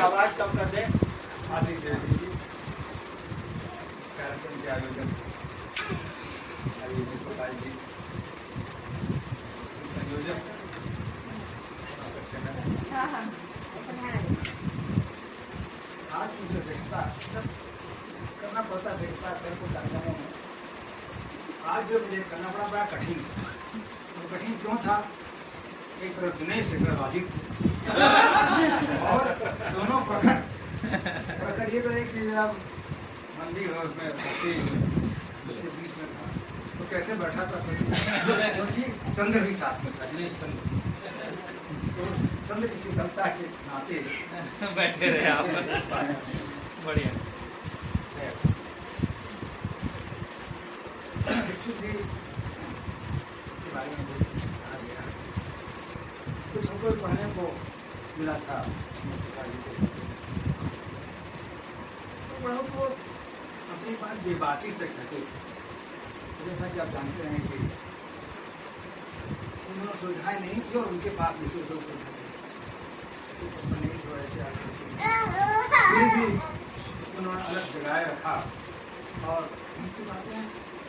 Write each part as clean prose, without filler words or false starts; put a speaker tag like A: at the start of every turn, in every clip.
A: आवाज कम कर दे, आदि दे दीजिए। इस कार्यक्रम के आयोजन जी, संयोजक आज की जो अध्यक्षता करना पड़ता अध्यक्षता को कार्यक्रमों में, आज जो मुझे करना पड़ा बड़ा कठिन। और कठिन क्यों था? एक तरफ दिनेश, एक तरफ आदित्य, और दोनों प्रखर ये तो एक मेरा मंदिर है, उसमें उसके बीच में था, तो कैसे बैठा था क्योंकि चंद्र भी साथ में था, दिनेश चंद्र, तो चंद्र की शीतलता के नाते
B: बैठे रहे आप। बढ़िया।
A: भिक्षु जी के बारे में बहुत कुछ कहा गया है, कुछ हमको पढ़ने को मिला था पिताजी के साथ। तो बड़ों को अपनी बात बेबाकी से कहते थे, जैसा कि आप जानते हैं कि उन्होंने सुविधाएं नहीं थी और उनके पास विशेष सुविधा थी, ऐसे तो नहीं थी, ऐसे आगे फिर भी इसको उन्होंने अलग जगाए रखा। और उनकी बातें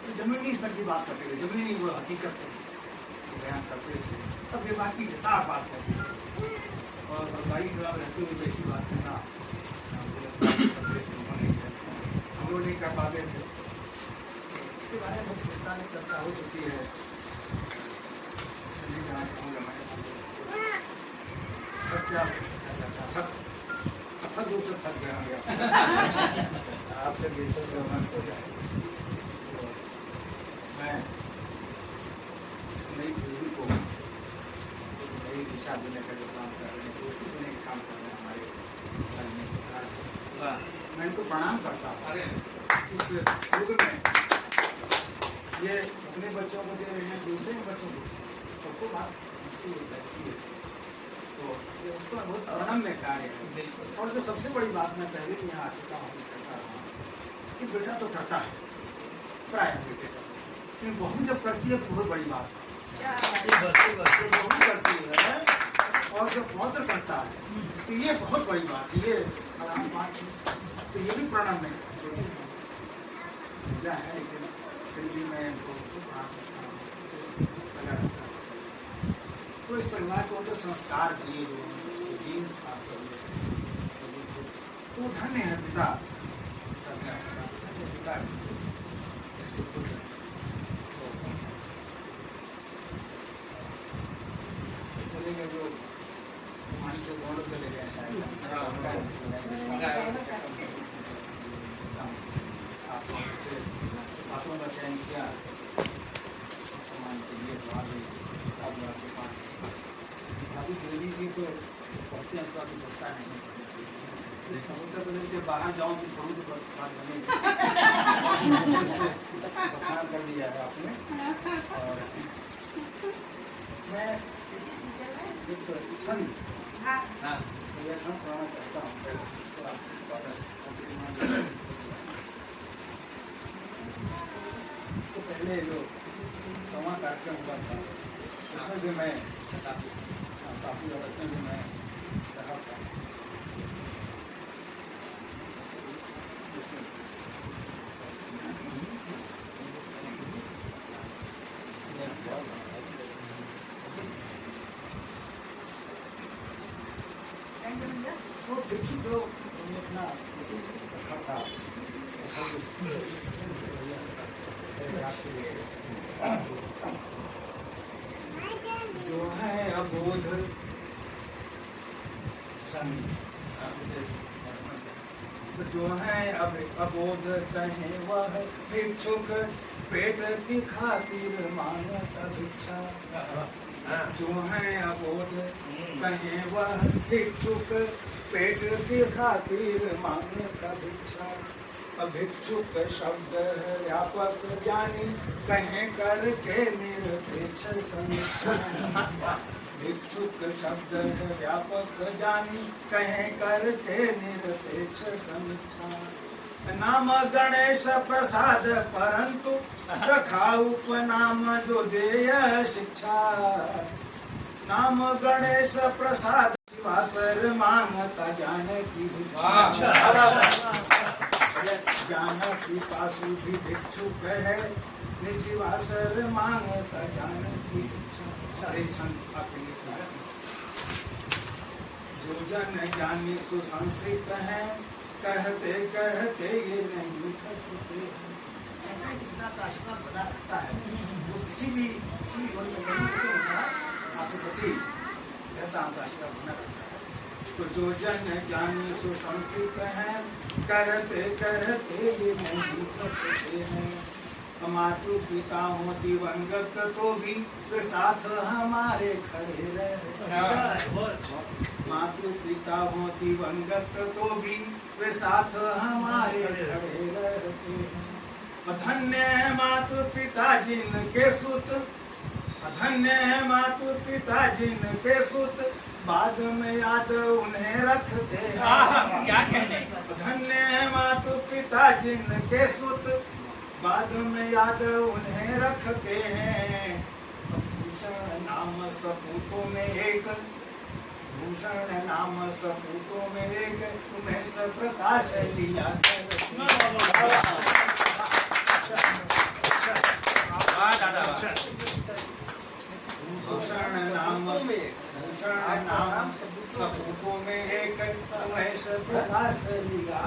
A: तो जमीनी स्तर की बात करते थे, जमीनी वो हकीकत बयान करते थे, तब बेबाकी के साथ बात करते थे। और सरकारी सेवा में रहते हुए ऐसी बात करना हम लोग नहीं कर पाते थे। इसके बारे में बहुत विस्तार में चर्चा हो चुकी है, नहीं जाना चाहूँगा मैं। क्या थक दूर से थक गया आपके देशों से मन हो जाए। मैं इस नई पीढ़ी को एक नई दिशा देने का जो काम कर रहे हैं, दोस्ती देने का काम कर रहे हैं हमारे सरकार से, मैं इनको प्रणाम करता हूँ। इस युग में ये अपने बच्चों को दे रहे हैं, दूसरे बच्चों को, सबको बात मुश्किल रहती है, तो ये उसका बहुत अनम्य कार्य है। और जो सबसे बड़ी बात मैं पहले भी यहाँ आ चुका हूँ, करता रहा कि बेटा तो करता है, प्राय बेटे करते हैं, लेकिन बहू जब करती है तो बहुत बड़ी बात है। बहू करती है और जब पौत्र करता है तो ये बहुत बड़ी बात है, ये आराम बात है। तो ये भी प्रणाम नहीं छोटी पूजा है, लेकिन फिर भी मैं इनको प्रणाम करता हूँ। तो इस परिवार को तो संस्कार दिए जो जीन्स खास कर, तो धन्य है पिता, पिता ऐसे कुछ चले गए जो मान से दोनों चले गए शायद। आपसे बातों का चयन किया सम्मान के लिए, भाभी देवी जी तो पढ़ते हैं, उसका भी पुरस्कार नहीं है। उत्तर प्रदेश के बाहर जाऊँ तो थोड़ी तो बात बनेगी, बखान कर दिया है आपने। और मैं एक छंद सुनाना चाहता हूँ। इसको पहले जो संवाद कार्यक्रम हुआ था उसमें भी मैं काफ़ी अवसर में मैं रहा था। वो भिक्षु जो अपना रखा था जो है अबोध जो है अबोध कहें वह भिक्षुक पेट की खातिर मांगता भिक्षा। जो है अबोध कहें वह भिक्षुक पेट की खातिर मांगता भिक्षा। अभिक्षुक शब्द है व्यापक ज्ञानी कहें करके निरपेक्ष समीक्षा। भिक्षुक शब्द है व्यापक ज्ञानी कहें करके निरपेक्ष समीक्षा। नाम गणेश प्रसाद परंतु रखा उपनाम जो देय शिक्षा। नाम गणेश प्रसाद वासर मांगता ज्ञान की भिक्षा। ज्ञान की पासु भी भिक्षुक है निशिवासर मांगता ज्ञान की भिक्षा। हरे छंद आपके लिए सुनाया। जो जन ज्ञानी सुसंस्कृत है कहते कहते ये नहीं थकते हैं। पिता का आशीर्वाद बना रहता है। वो किसी भी ओर में नहीं होते उनका आपके प्रति रहता उनका आशीर्वाद बना रहता है। तो जो जन ज्ञानी सुसंस्कृत है कहते कहते ये नहीं थकते हैं। मातु पिता हो दिवंगत तो भी वे साथ हमारे खड़े रहते। मातु पिता हो दिवंगत तो भी वे साथ हमारे खड़े रहते हैं। धन्य है मातु पिता जिनके सुत, धन्य है मातु पिता जिनके सुत बाद में याद उन्हें रखते हैं।
B: क्या कहने।
A: धन्य है मातु पिता जिनके सुत बाद में याद उन्हें रखते हैं। भूषण नाम सपूतों में एक, भूषण नाम सपूतों में एक तुम्हें सब प्रकाश लिया भूषण नाम सपूतों में एक तुम्हें सब प्रकाश लिया।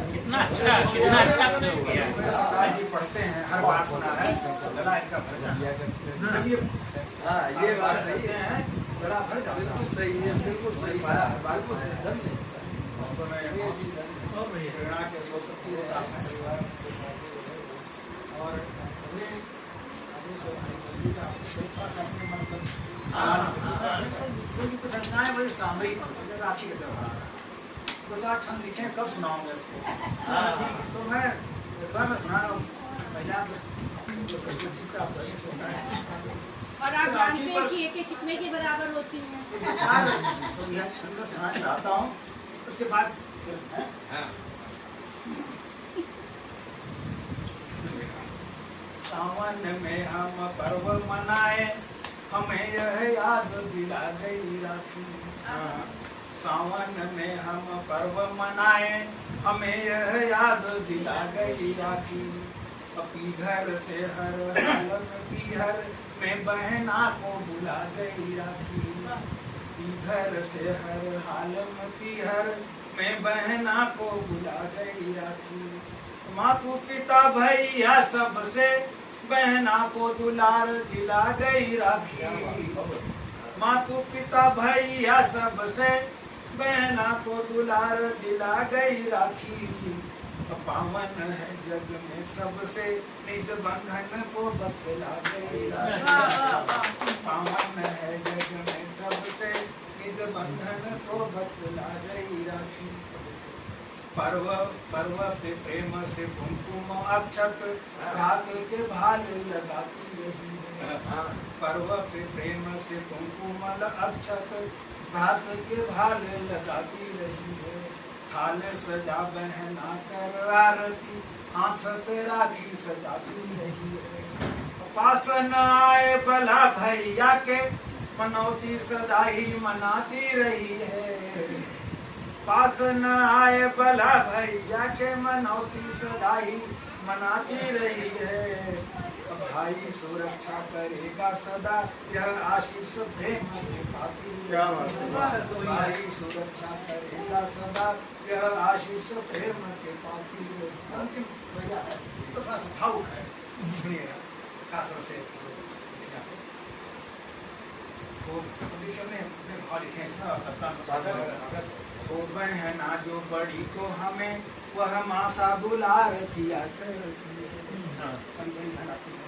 B: कितना अच्छा आपने हो गया।
A: पिताजी पढ़ते हैं, हर बार सुना है, गला इनका भर जाता है। ये बात सही है, गला भर जाता है। बिल्कुल सही है, बिल्कुल सही पाया, हर बार को उसको मैं प्रेरणा के सोचती होता है। और क्योंकि कुछ घटनाएं बड़ी सामयिक राखी का त्योहार है। दो चार क्षण लिखे कब सुनाऊंगा इसको। तो मैं सुना रहा हूँ।
C: और आप जानते हैं कि एक कितने के बराबर होती है।
A: तो यह छंद सुनाना चाहता हूँ। उसके बाद सावन में हम पर्व मनाए हमें यह याद दिला गई राखी। सावन में हम पर्व मनाए हमें यह याद दिला गई राखी। अपी घर से हर हाल में पीहर में बहना को बुला गई राखी। घर से हर हाल में पीहर में बहना को बुला गई राखी। मातु पिता भैया सबसे बहना को दुलार दिला गई राखी। मातु पिता भैया सबसे बहना को दुलार दिला गई राखी। पावन है जग में सबसे निज बंधन को बतला गई राखी। पावन है जग में सबसे निज बंधन को बतला गई राखी। पर्व पे प्रेम से कुमकुम अक्षत घात के भाल लगाती रही है। पर्व पे प्रेम से कुमकुम अक्षत घात के भाल लगाती रही है। थाल सजा बहना कर आरती हाथ पे राखी सजाती रही है। पास न आए भला भैया के मनौती सदा ही मनाती रही है। पास न आए भला भैया के मनौती सदा ही मनाती रही है। भाई सुरक्षा करेगा सदा यह आशीष प्रेम के पाती रही। भाई सुरक्षा करेगा सदा यह आशीष प्रेम के पाती रही। अंतिम भैया है तो थोड़ा सा भावुक है, सुनिएगा खासतौर से। तो अपने भाव लिखे इसमें सबका वो बहना जो बड़ी तो हमें वह मासा दुलार किया करती है। बड़ी बहन आती है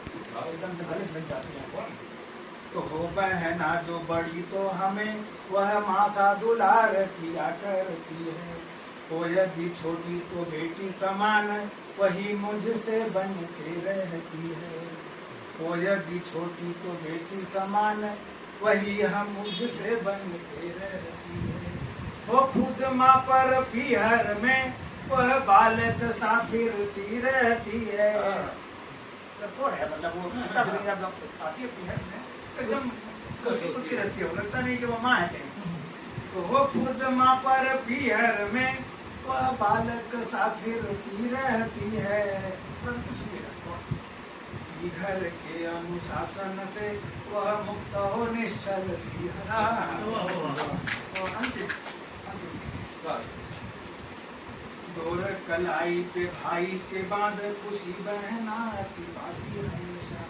A: तो हो बहना जो बड़ी तो हमें वह मासा दुलार किया करती है। वो यदि छोटी तो बेटी समान वही मुझसे बन के रहती है। वो यदि छोटी तो बेटी समान वही हम मुझसे बन के रहती है। वो खुद माँ पर पीहर में वह बालक सा फिरती रहती है। कठोर है, मतलब वो तब नहीं जब आती है पीहर में एकदम कुछ रहती है, लगता नहीं कि वो माँ है कहीं। तो वो खुद माँ पर पीहर में वह बालक सा फिरती रहती है, परंतु सुनिएगा घर के अनुशासन से वह मुक्त हो निश्चल सी अंतिम डोर कलाई पे भाई के बांध खुशी बहना आती बाती हमेशा।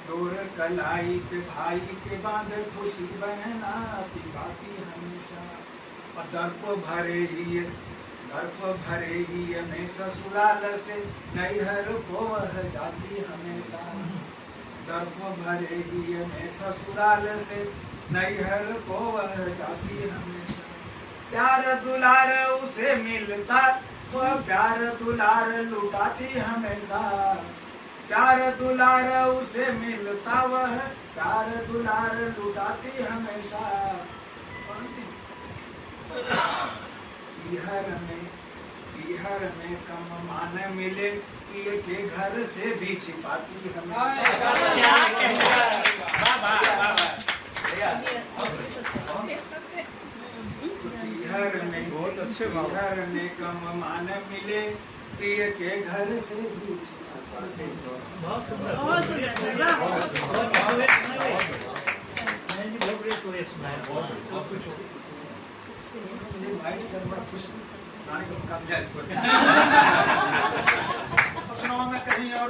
A: डोर कलाई पे भाई के बांध खुशी बहना आती बाती हमेशा। और दर्प भरे ही में ससुराल से नैहर को वह जाती हमेशा। दर्प भरे ही में ससुराल से नैहर को वह जाती हमेशा। प्यार दुलार उसे मिलता वह प्यार दुलार लुटाती हमेशा। प्यार दुलार उसे मिलता वह प्यार दुलार लुटाती हमेशा। पीहर में कम मान मिले पिए के घर से भी छिपाती हमेशा। पीहर में कम मान मिले पिए के घर से भी छिपाती। सुनाओ मैं कहीं और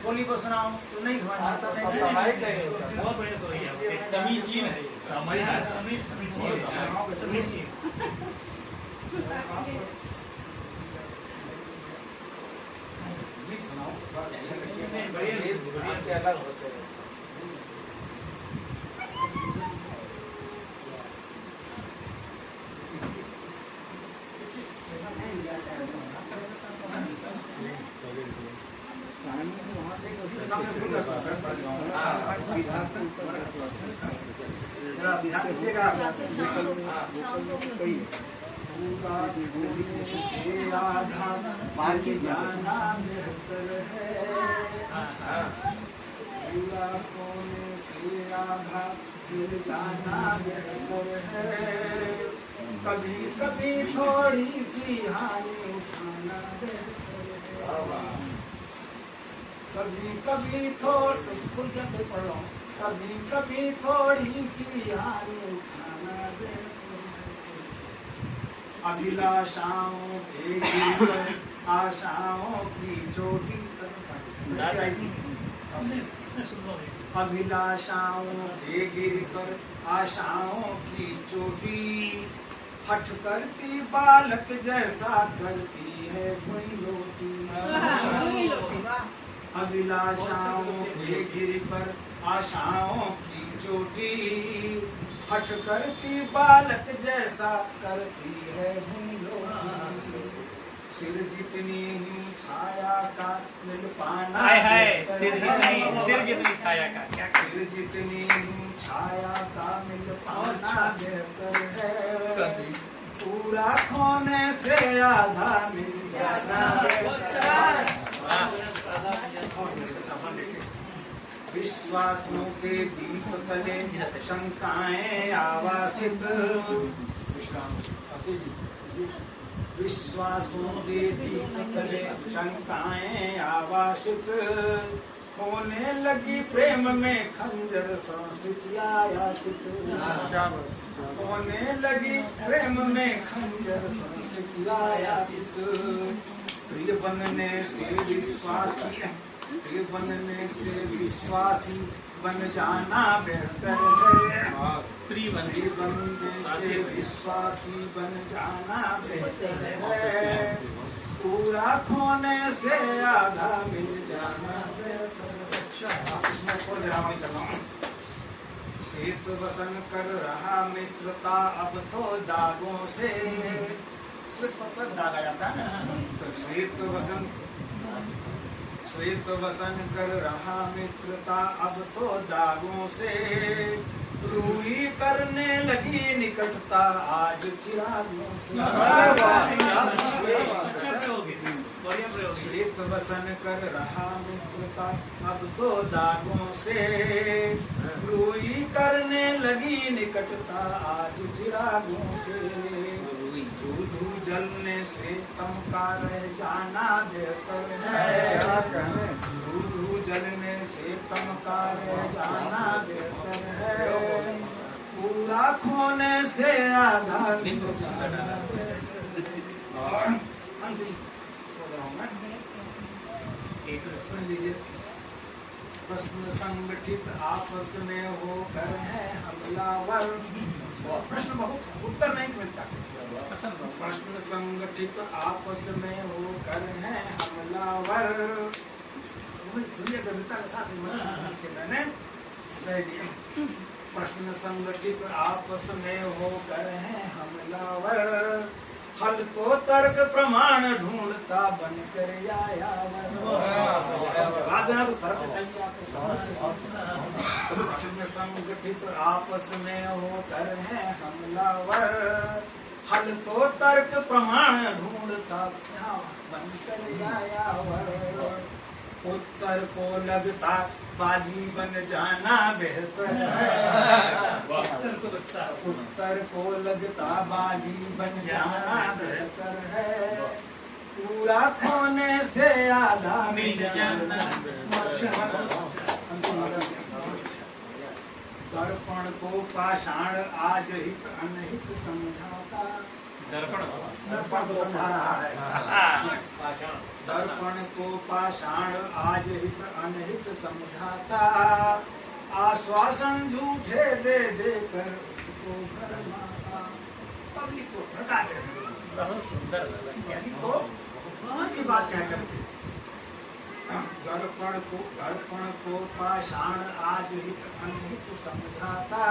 A: बोली को सुनाऊं तो नहीं समझ आता।
B: समीचीन है, समीचीन।
A: गीत सुनाओ
B: अलग होते हैं।
A: ध्यान दीजिएगा। आधा बाकी जाना बेहतर है। पूरा कोने से आधा मिल जाना बेहतर है। कभी कभी थोड़ी सी हानि उठाना बेहतर है। कभी कभी कभी कभी थोड़ी सी हानि उठाना बेहतर है। अभिलाषाओं के गिर पर आशाओं की चोटी। अभिलाषाओं के गिर पर आशाओं की चोटी। हठ करती बालक जैसा करती है भुई लोटी। अभिलाषाओं के गिर पर आशाओं की चोटी। हठ करती बालक जैसा करती है भुई लोटी। सिर जितनी ही छाया का मिल पाना।
B: सिर जितनी छाया का क्या?
A: सिर जितनी ही छाया का मिल पाना बेहतर है। पूरा खोने से आधा मिल जाना बेहतर है। विश्वासों के दीप तले शंकाएं आवासित। विश्वासों के दीप तले शंकाएं आवासित। होने लगी प्रेम में खंजर संस्कृति आयातित। होने लगी प्रेम में खंजर संस्कृति आयातित। प्रिय बनने से विश्वासी बन जाना बेहतर है।
B: प्रिय बनने
A: से विश्वासी बन जाना बेहतर है। पूरा खोने से आधा मिल जाना बेहतर है। इसमें छोड़ दे रहा हूँ। श्वेत वसन कर रहा मित्रता अब तो दागों से। श्वेत पत्थर दागा जाता है ना, तो श्वेत वसन कर रहा मित्रता अब तो दागों से। रूई करने लगी निकटता आज चिरागों से।
B: अच्छा प्रयोग है, बढ़िया प्रयोग है।
A: श्वेत वसन कर रहा मित्रता अब तो दागों से। रूई करने लगी निकटता आज चिरागों से। धू धू जलने से तम का रह जाना बेहतर है। धू धू जलने से तम का रह जाना बेहतर है। पूरा खोने से आधा मिल जाना बेहतर है। और अंतिम छोड़ रहा हूं मैं। सुन लीजिए। प्रश्न संगठित आपस में होकर है हमलावर। प्रश्न बहुत उत्तर नहीं मिलता। प्रश्न संगठित आपस में होकर है हमलावर। दुनिया कविता के साथ मैंने प्रश्न संगठित आपस में होकर है हमलावर। हल तो तर्क प्रमाण ढूंढता बनकर यायावर। तो तर्क चाहिए आपको। प्रश्न संगठित आपस में होकर है हमलावर। हल तो तर्क प्रमाण ढूंढता बनकर यायावर। उत्तर को लगता बागी बन जाना बेहतर है। उत्तर को लगता बागी बन जाना बेहतर है। पूरा खोने से आधा मिल जाना। दर्पण को पाषाण आज हित अनहित समझाता। दर्पण को समझा रहा है। दर्पण को पाषाण आज हित अनहित समझाता। आश्वासन झूठे दे देकर उसको भरमाता। पब्लिक को भड़का दे।
B: बहुत सुंदर
A: पब्लिक को बहुत ही बात कह करके। दर्पण को पाषाण आज हित अनहित समझाता।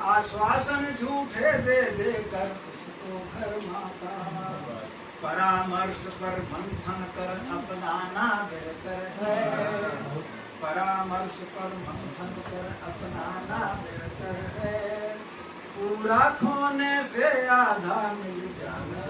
A: आश्वासन झूठे दे देकर उसको भरमाता। परामर्श पर मंथन कर अपनाना बेहतर है। परामर्श पर मंथन कर अपनाना बेहतर है। पूरा खोने से आधा मिल जाना।